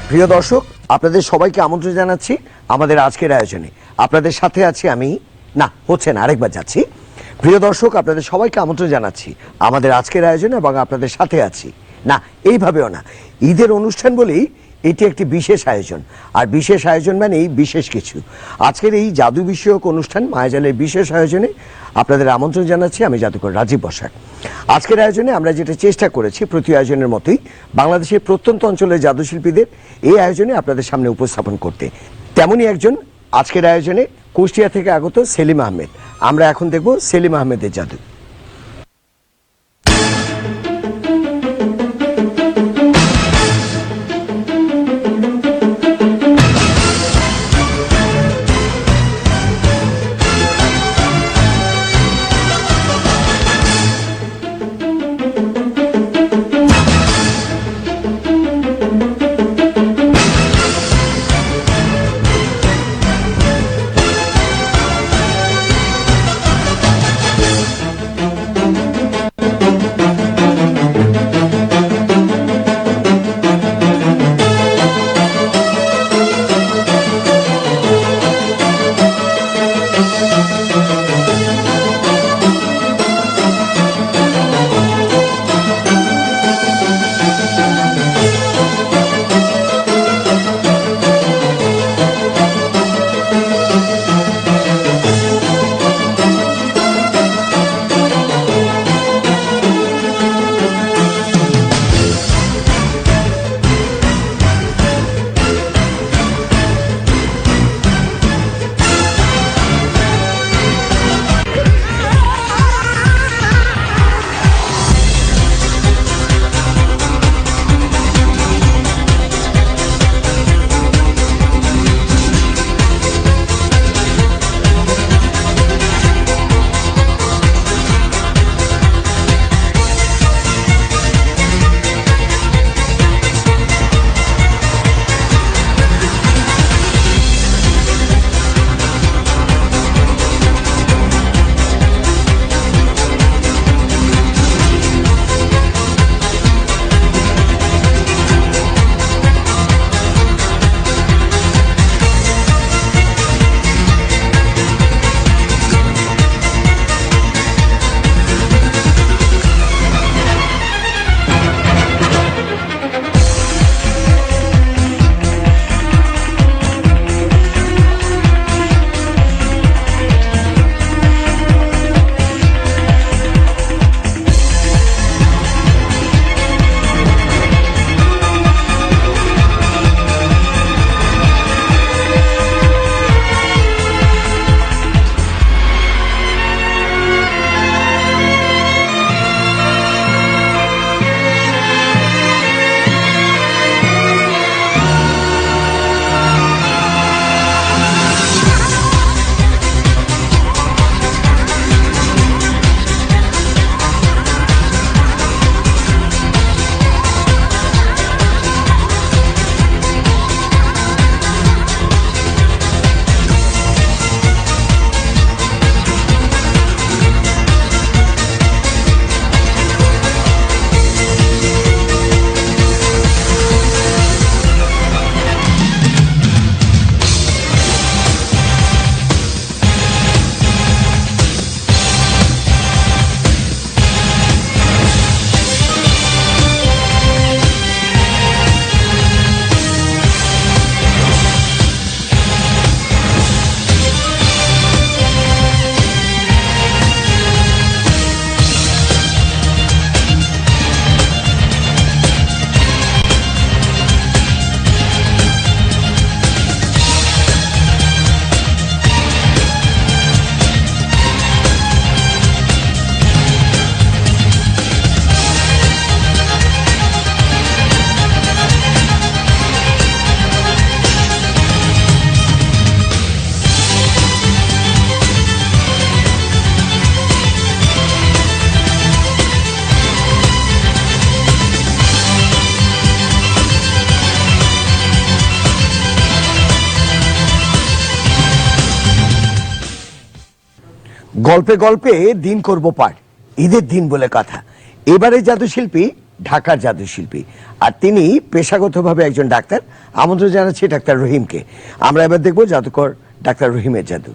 প্রিয় দর্শক, আপনাদের সবাইকে আমন্ত্রণ জানাচ্ছি আমাদের আজকের আয়োজনে। আপনাদের সাথে আছি আমি, না হচ্ছে না, আরেকবার যাচ্ছি। প্রিয় দর্শক, আপনাদের সবাইকে আমন্ত্রণ জানাচ্ছি আমাদের আজকের আয়োজনে এবং আপনাদের সাথে আছি, না এইভাবেও না, ঈদের অনুষ্ঠান বলেই এটি একটি বিশেষ আয়োজন। আর বিশেষ আয়োজন মানেই বিশেষ কিছু। আজকের এই জাদু বিষয়ক অনুষ্ঠান মায়াজালের বিশেষ আয়োজনে আপনাদের আমন্ত্রণ জানাচ্ছি আমি জাদুকর রাজীব বসাক। আজকের আয়োজনে আমরা যেটা চেষ্টা করেছি প্রতি আয়োজনের মতোই বাংলাদেশের প্রত্যন্ত অঞ্চলের জাদুশিল্পীদের এই আয়োজনে আপনাদের সামনে উপস্থাপন করতে। তেমনই একজন আজকের আয়োজনে কুষ্টিয়া থেকে আগত সেলিম আহমেদ। আমরা এখন দেখব সেলিম আহমেদের জাদু। গল্পে গল্পে দিন করব পার, ঈদের দিন বলে কথা। এবারে জাদুশিল্পী ঢাকার জাদুশিল্পী, আর তিনি পেশাগতভাবে একজন ডাক্তার। আমন্ত্রণ জানাচ্ছি ডাক্তার রহিমকে। আমরা এবার দেখব জাদুকর ডাক্তার রহিমের জাদু।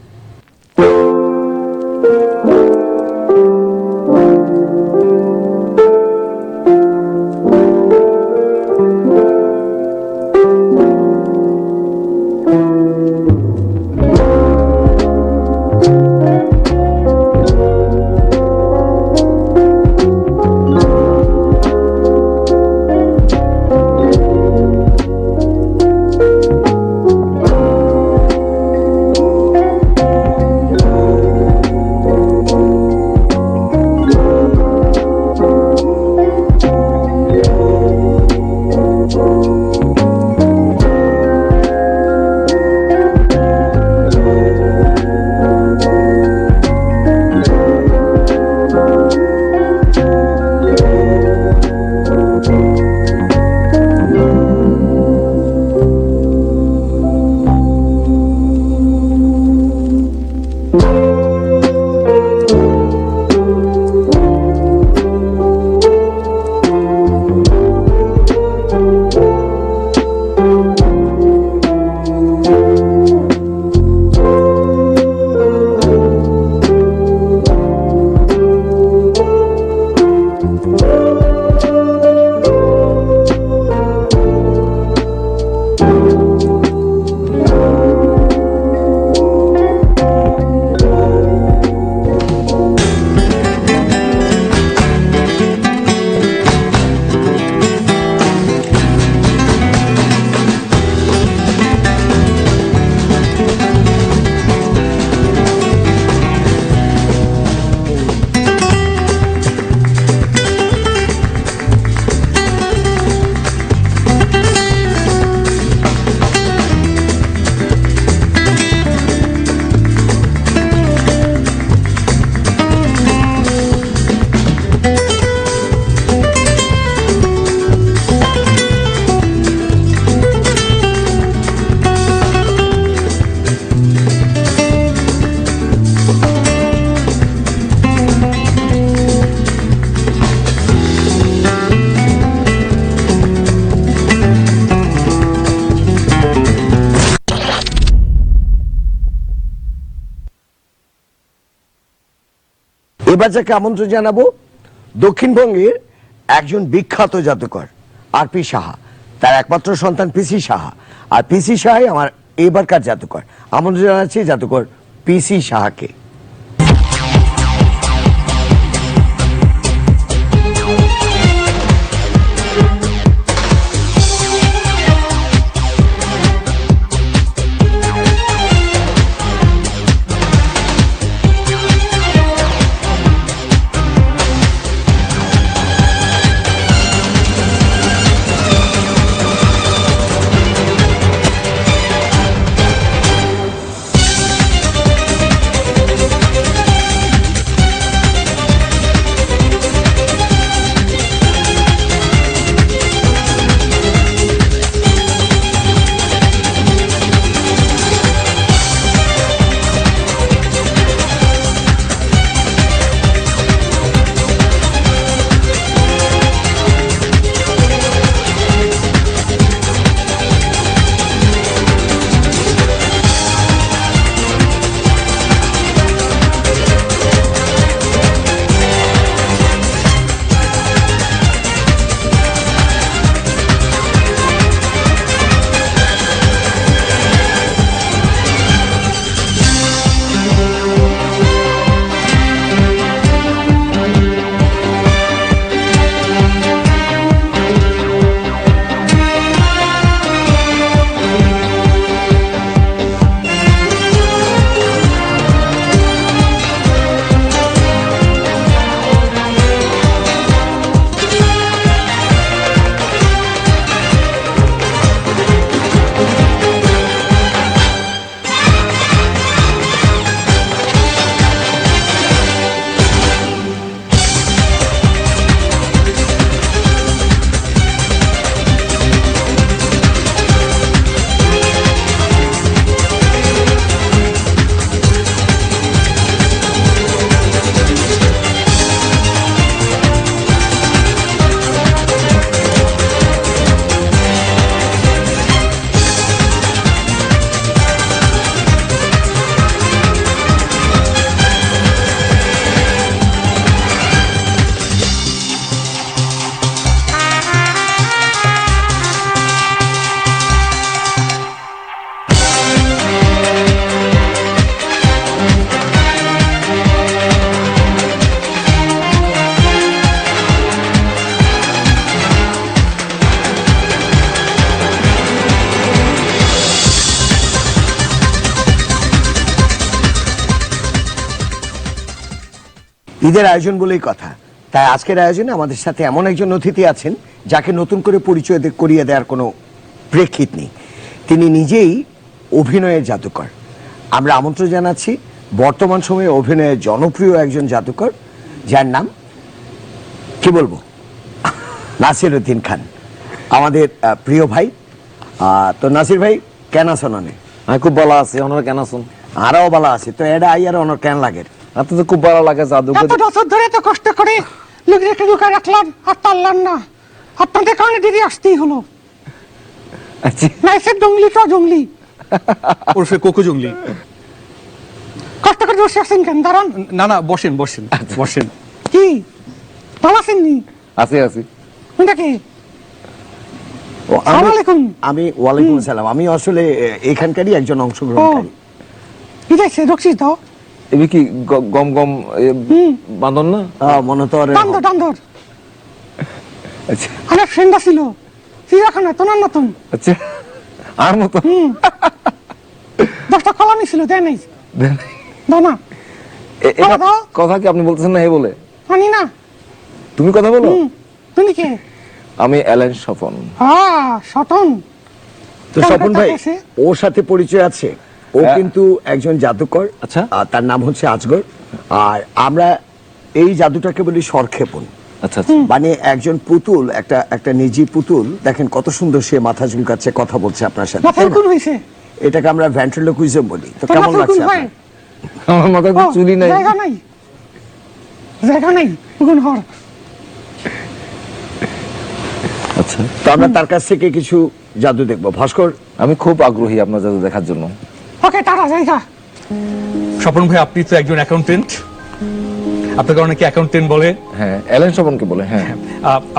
এবার যাকে আমন্ত্রণ জানাবো দক্ষিণবঙ্গের একজন বিখ্যাত জাদুকর আর.পি. সাহা, তার একমাত্র সন্তান পি.সি. সাহা। আর পি.সি. সাহাই আমার এবারকার জাদুকর। আমন্ত্রণ জানাচ্ছি জাদুকর পি.সি. সাহাকে। ঈদের আয়োজন বলেই কথা, তাই আজকের আয়োজনে আমাদের সাথে এমন একজন অতিথি আছেন যাকে নতুন করে পরিচয় করিয়ে দেওয়ার কোনো প্রেক্ষিত নেই। তিনি নিজেই অভিনয়ের জাদুকর। আমরা আমন্ত্রণ জানাচ্ছি বর্তমান সময়ে অভিনয়ের জনপ্রিয় একজন জাদুকর, যার নাম কি বলবো, নাসির উদ্দিন খান, আমাদের প্রিয় ভাই। তো নাসির ভাই কেন আছেন? আমি খুব ভালো আছি। ওনারা কেন আছেন? আরও ভালো আছে। তো এটা আইয়ার অনর কেন লাগে? আপনি তো খুব ভালো লাগে জাদু এত বছর ধরে তো কষ্ট করে লুকিয়ে লুকিয়ে রাখলাম আর পারলাম না, আপনাদের কারণে দিদি আসতেই হলো। আচ্ছা, নাইসের জঙ্গলি তো জঙ্গলি ওরফে কোকো জঙ্গলি। কষ্ট করে বসে আছেন কেন? দাঁড়ান। না না, বসেন বসেন বসেন। কি ভালো আছেননি? আছি আছি। কোনটা কি? ও, আসসালামু আলাইকুম। আমি ওয়ালাইকুম আসসালাম। আমি আসলে এখানকারই একজন অংশগ্রহণকারী। কি দেখছে রক্সিস দাও? এবি কি গম গম বাঁধন না? মনে তো দান্দর দান্দর আচ্ছা আমার ফ্রেন্ড ছিল চিড়িয়াখানা তোনার নতুন। আচ্ছা, আর মতো 10টা কলা নিছিল, দেয় নাই। দাও না। এটা দাও। কথা কি আপনি বলতেছেন না? হে বলে জানি না। তুমি কথা বলো। তুমি কে? আমি অ্যালেন স্বপন। সটন। তো স্বপন ভাই, আছে? ওর সাথে পরিচয় আছে। ও হ্যাঁ। কিন্তু একজন জাদুকর। আচ্ছা। আর তার নাম হচ্ছে আজগর। আর আমরা এই জাদুটাকে বলি স্বরক্ষেপণ। আচ্ছা আচ্ছা। মানে একজন পুতুল, একটা নিজি পুতুল, দেখেন কত সুন্দর সে মাথা ঝুলকাচ্ছে, কথা বলছে আপনার সাথে, মাথায় তাই না? কোন হয়েছে? এটাকে আমরা ভেন্ট্রিলোকুইজম বলি। তো তোর কেমন মাথায় লাগছে কোন হয়? আপনার? আমার মাথায় তো ও, চুলি নাই। জায়গা নাই, জায়গা নাই কোন হর। আচ্ছা, তো আমরা তার কাছ থেকে কিছু জাদু দেখবো। ভাস্কর, আমি খুব আগ্রহী আপনার জাদু দেখার জন্য। ওকে তারা জায়গা। স্বপন ভাই, আপনি তো একজন অ্যাকাউন্টেন্ট, আপনাকে অনেকে অ্যাকাউন্টেন্ট বলে। হ্যাঁ, অ্যালেন স্বপনকে বলে। হ্যাঁ।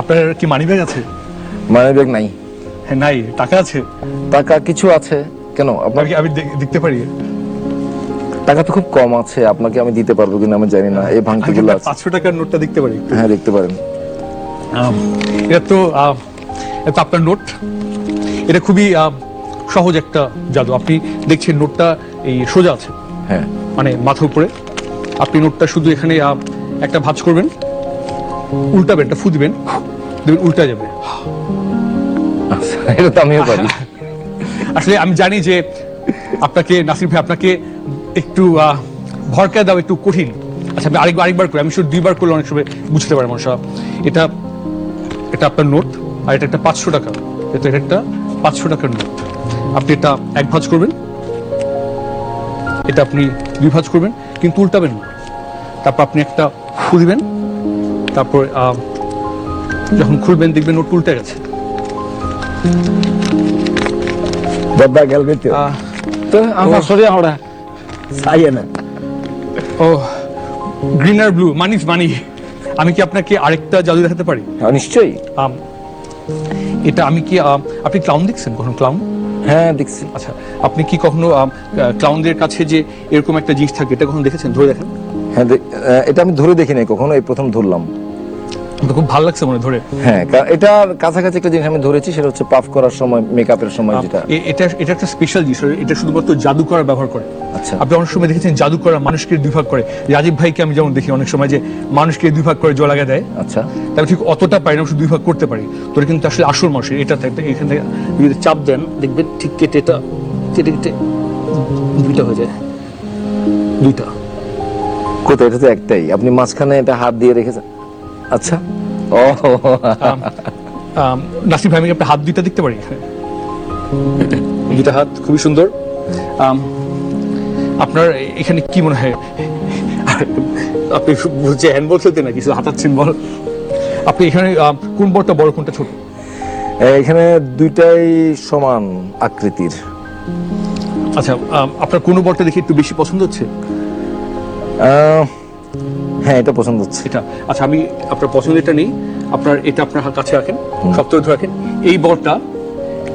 আপনার কি মানি ব্যাগ আছে? মানে ব্যাগ নাই। হ্যাঁ, নাই। টাকা আছে? টাকা কিছু আছে। কেন আপনার? আমি দেখতে পারি? টাকা তো খুব কম আছে, আপনাকে আমি দিতে পারবো কিনা আমি জানি না। এই ভাঙতে গুলো আছে। 500 টাকার নোটটা দেখতে পারি? হ্যাঁ, দেখতে পারেন। এটা তো আপনার নোট। এটা খুবই সহজ একটা জাদু। আপনি দেখছেন নোটটা এই সোজা আছে, হ্যাঁ। মানে মাথার উপরে। আপনি নোটটা শুধু এখানে একটা ভাঁজ করবেন, উল্টাবেন, একটা ফু দিবেন, দেখবেন উল্টা যাবে। আচ্ছা, এটা তো আমিও পারি। আসলে আমি জানি যে আপনাকে, নাসির ভাই, আপনাকে একটু ভরকায় দাও একটু কঠিন। আচ্ছা, আমি আরেকবার করি। আমি শুধু 2বার করলে অনেক সময় বুঝতে পারে মানুষ। এটা আপনার নোট, আর এটা একটা 500 টাকা। এটা একটা 500 টাকার নোট। আপনি এটা এক ভাঁজ করবেন, এটা আপনি 2 ভাঁজ করবেন, কিন্তু উল্টাবেন না। তারপর আপনি একটা ফু দিবেন, তারপর যখন খুলবেন দেখবেন নোট উল্টে গেছে। বাবা গেলবে তো তো আমার সরিয়া হড়া চাইয়ে না। ও, গ্রিন আর ব্লু মানি মানি। আমি কি আপনাকে আরেকটা জাদু দেখাতে পারি? নিশ্চয়ই। এটা আমি কি, আপনি ক্লাউন দেখছেন কখনো? ক্লাউন? হ্যাঁ, দেখছি। আচ্ছা, আপনি কি কখনো ক্লাউনদের কাছে যে এরকম একটা জিনিস থাকে, এটা কখনো দেখেছেন? ধরে দেখেন। হ্যাঁ, এটা আমি ধরে দেখি নাই কখনো, এই প্রথম ধরলাম। আমার খুব ভালো লাগছে মনে ধরে। হ্যাঁ, এটার কাছাকাছি একটা জিনিস আমি ধরেছি, সেটা হচ্ছে পাফ করার সময়, মেকআপের সময় যেটা। এটা একটা স্পেশাল জিনিস। এটা শুধুমাত্র জাদু করার ব্যবহার করে। আচ্ছা। আপনি অনেক সময় দেখেছেন জাদু করা মানুষকে 2 ভাগ করে। রাজীব ভাইকে আমি যেমন দেখি অনেক সময় যে মানুষকে 2 ভাগ করে জল লাগা দেয়। আচ্ছা। তবে ঠিক অতটা পারি না, শুধু 2 ভাগ করতে পারি। তো এটা কিন্তু আসলে আসল মানুষের। এটা এখান থেকে যদি চাপ দেন দেখবেন ঠিক কেটে কেটে 2টা হয়ে যায়। 2টা কোথায়? এটা তো একটাই। আপনি মাঝখানে এটা হাত দিয়ে রেখেছেন। আচ্ছা। ও, নাসির ভাই, আমি কি আপনার হাত 2টা দেখতে পারি? 2টা হাত খুবই সুন্দর। আপনার এখানে কি মনে হয়? আপনি বলছে হ্যান্ডবল খেলতে নাকি শুধু হাতাচ্ছেন বল? আপনি এখানে কোন বলটা বড়, কোনটা ছোট? এখানে দুইটাই সমান আকৃতির। আচ্ছা, আপনার কোন বলটা দেখে একটু বেশি পছন্দ হচ্ছে? হ্যাঁ, এটা পছন্দ হচ্ছে। এটা। আচ্ছা, আমি আপনার পছন্দেরটা নেই। এটা আপনার কাছে রাখেন, শক্ত করে রাখেন। এই বলটা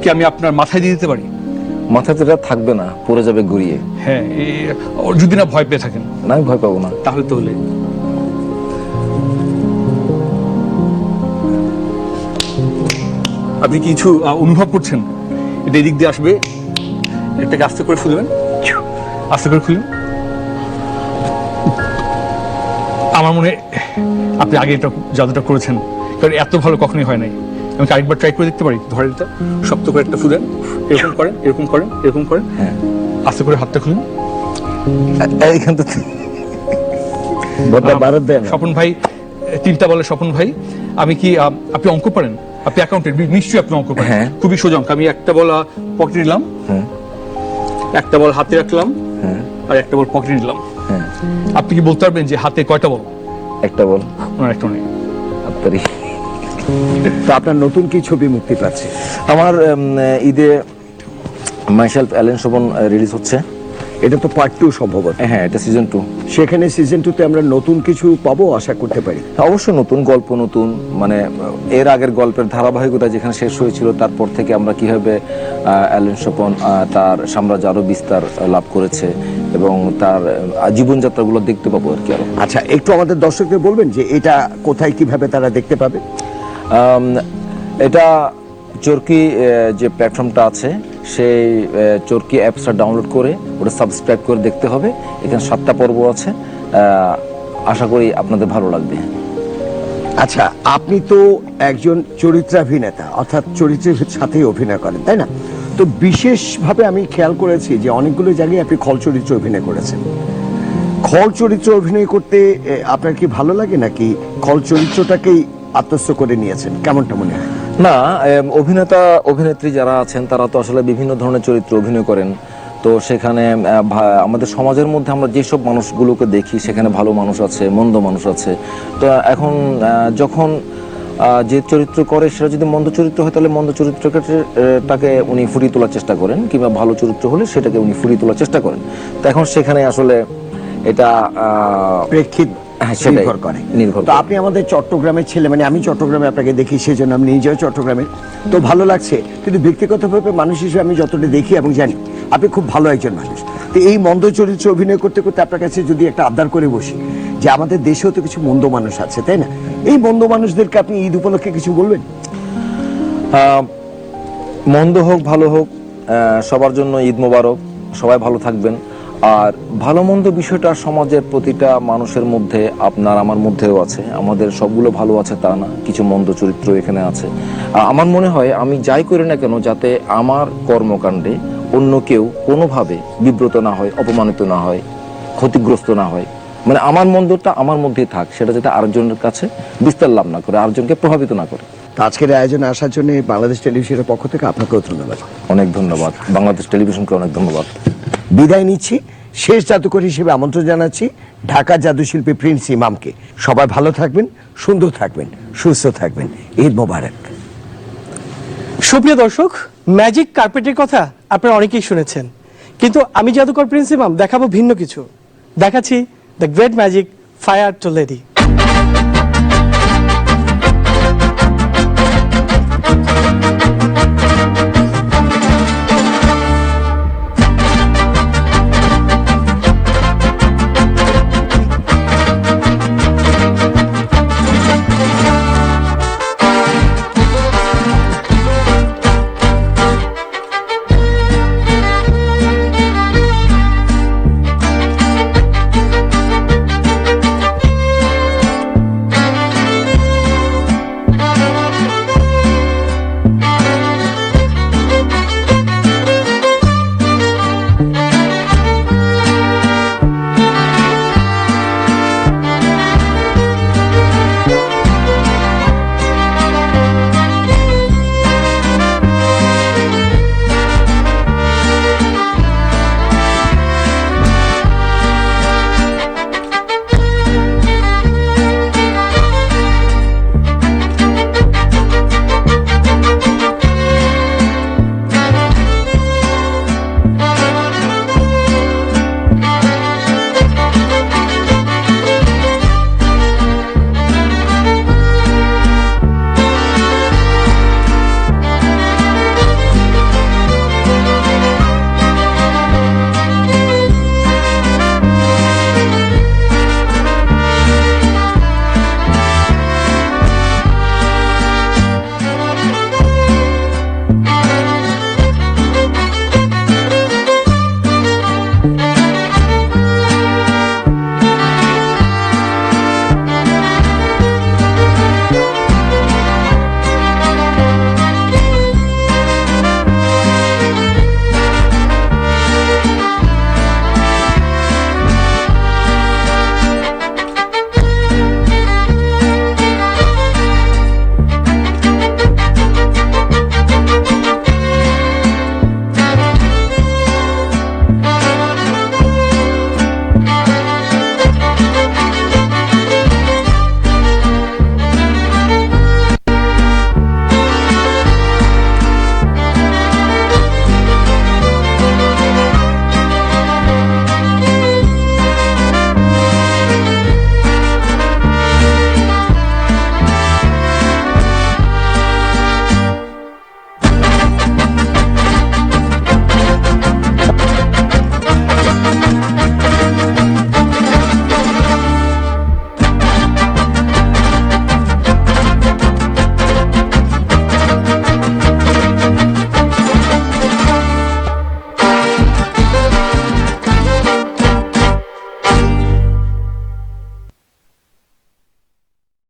কি আমি আপনার মাথায় দিয়ে দিতে পারি? মাথাতে এটা থাকবে না, পড়ে যাবে ঘুরিয়ে। হ্যাঁ, যদি না ভয় পেয়ে থাকেন। না, আমি ভয় পাবো না। তাহলে আপনি কিছু অনুভব করছেন? এটা এদিক দিয়ে আসবে, এটাকে আস্তে করে খুলবেন, আস্তে করে খুলুন। আমার মনে হয় আপনি আগে এটা জাদুটা করেছেন, কারণ এত ভালো কখনোই হয় নাই। আমি কি আরেকবার ট্রাই করে দেখতে পারি? ধরেন এটা, শক্ত করে একটা ফু দেন, এরকম করেন, এরকম করেন, এরকম করেন, হ্যাঁ। আস্তে করে হাতটা খুলুন। এইখান তো ভারত দেন স্বপন ভাই, 3টা বলে স্বপন ভাই, আমি কি আপনি অঙ্ক পারেন? আপনি অ্যাকাউন্টেন্ট, নিশ্চয়ই আপনি অঙ্ক পারেন। হ্যাঁ। খুবই সোজা অঙ্ক। আমি একটা বল পকেটে নিলাম, হ্যাঁ একটা বল হাতে রাখলাম, হ্যাঁ আর একটা বল পকেটে নিলাম। হ্যাঁ। আপনি কি বলতে পারবেন যে হাতে কয়টা বল? একটা বল ওনার একটা নেই। আপনারই। তো আপনার নতুন কি ছবি মুক্তি পাচ্ছে? আমার ঈদে মাইসেলফ অ্যালেন শোভন রিলিজ হচ্ছে। এটা তো পার্ট 2 সম্ভবত। হ্যাঁ, এটা সিজন 2। সেখানে সিজন 2 তে আমরা নতুন কিছু পাবো আশা করতে পারি? অবশ্যই নতুন গল্প, নতুন মানে এর আগের গল্পের ধারাবাহিকতা যেখানে শেষ হয়েছিল, তারপর থেকে আমরা কিভাবে অ্যালেন শোভন তার সাম্রাজ্য আরো বিস্তার লাভ করেছে এবং তার জীবনযাত্রাগুলো দেখতে পাবো আর কি আরো। আচ্ছা, একটু আমাদের দর্শকদের বলবেন যে এটা কোথায় কিভাবে তারা দেখতে পাবে? এটা চরকি যে প্ল্যাটফর্মটা আছে সেই চরকি অ্যাপসটা ডাউনলোড করে ওটা সাবস্ক্রাইব করে দেখতে হবে। এখানে 7টা পর্ব আছে, আশা করি আপনাদের ভালো লাগবে। আচ্ছা, আপনি তো একজন চরিত্রাভিনেতা, অর্থাৎ চরিত্রের সাথেই অভিনয় করেন, তাই না? তো বিশেষভাবে আমি খেয়াল করেছি যে অনেকগুলো জায়গায় আপনি খল চরিত্রে অভিনয় করেছেন। খল চরিত্রে অভিনয় করতে আপনার কি ভালো লাগে, নাকি খল চরিত্রটাকেই আত্মস্থ করে নিয়েছেন? কেমনটা মনে হয়? না, অভিনেতা অভিনেত্রী যারা আছেন তারা তো আসলে বিভিন্ন ধরনের চরিত্রে অভিনয় করেন। তো সেখানে আমাদের সমাজের মধ্যে আমরা যেসব মানুষগুলোকে দেখি সেখানে ভালো মানুষ আছে, মন্দ মানুষ আছে। তো এখন যখন যে চরিত্র করে সেটা যদি মন্দ চরিত্র হয় তাহলে মন্দ চরিত্রটাকে উনি ফুটিয়ে তোলার চেষ্টা করেন, কিংবা ভালো চরিত্র হলে সেটাকে উনি ফুটিয়ে তোলার চেষ্টা করেন। তো এখন সেখানে আসলে এটা প্রেক্ষিত সেটাই নির্ভর করে। নির্ভর তো করে। আপনি আমাদের চট্টগ্রামের ছেলে, মানে আমি চট্টগ্রামে আপনাকে দেখি, সেই জন্য আমি নিজেও চট্টগ্রামের, তো ভালো লাগছে। কিন্তু ব্যক্তিগতভাবে মানুষ হিসেবে আমি যতটা দেখি এবং জানি আপনি খুব ভালো একজন মানুষ। তো এই মন্দ চরিত্রে অভিনয় করতে করতে আপনার কাছে যদি একটা আবদার করে বসি যে আমাদের দেশেও তো কিছু মন্দ মানুষ আছে, তাই না? এই মন্দ মানুষদেরকে আপনি ঈদ উপলক্ষে কিছু বলবেন? মন্দ হোক ভালো হোক, সবার জন্য ঈদ মোবারক। সবাই ভালো থাকবেন। আর ভালো মন্দ বিষয়টা সমাজের প্রতিটা মানুষের মধ্যে, আপনার আমার মধ্যেও আছে। আমাদের সবগুলো ভালো আছে তা না, কিছু মন্দ চরিত্র এখানে আছে। আমার মনে হয় আমি যাই করি না কেন, যাতে আমার কর্মকাণ্ডে অন্য কেউ কোনোভাবে বিব্রত না হয়, অপমানিত না হয়, ক্ষতিগ্রস্ত না হয়। মানে আমার মন্দটা আমার মধ্যেই থাক, সেটা যাতে আরেকজনের কাছে বিস্তার লাভ না করে, আরেকজনকে প্রভাবিত না করে। তো আজকের আয়োজনে আসার জন্য বাংলাদেশ টেলিভিশনের পক্ষ থেকে আপনাকেও ধন্যবাদ। অনেক ধন্যবাদ। বাংলাদেশ টেলিভিশনকে অনেক ধন্যবাদ। বিদায় নিচ্ছি। শেষ জাদুকর হিসেবে আমন্ত্রণ জানাচ্ছি ঢাকা জাদুশিল্পী প্রিন্স ইমামকে। সবাই ভালো থাকবেন, সুন্দর থাকবেন, সুস্থ থাকবেন। ঈদ মোবারক। সুপ্রিয় দর্শক, ম্যাজিক কার্পেটের কথা আপনারা অনেকেই শুনেছেন, কিন্তু আমি জাদুকর প্রিন্স ইমাম দেখাবো ভিন্ন কিছু। দেখাচ্ছি the great magic fire to lady.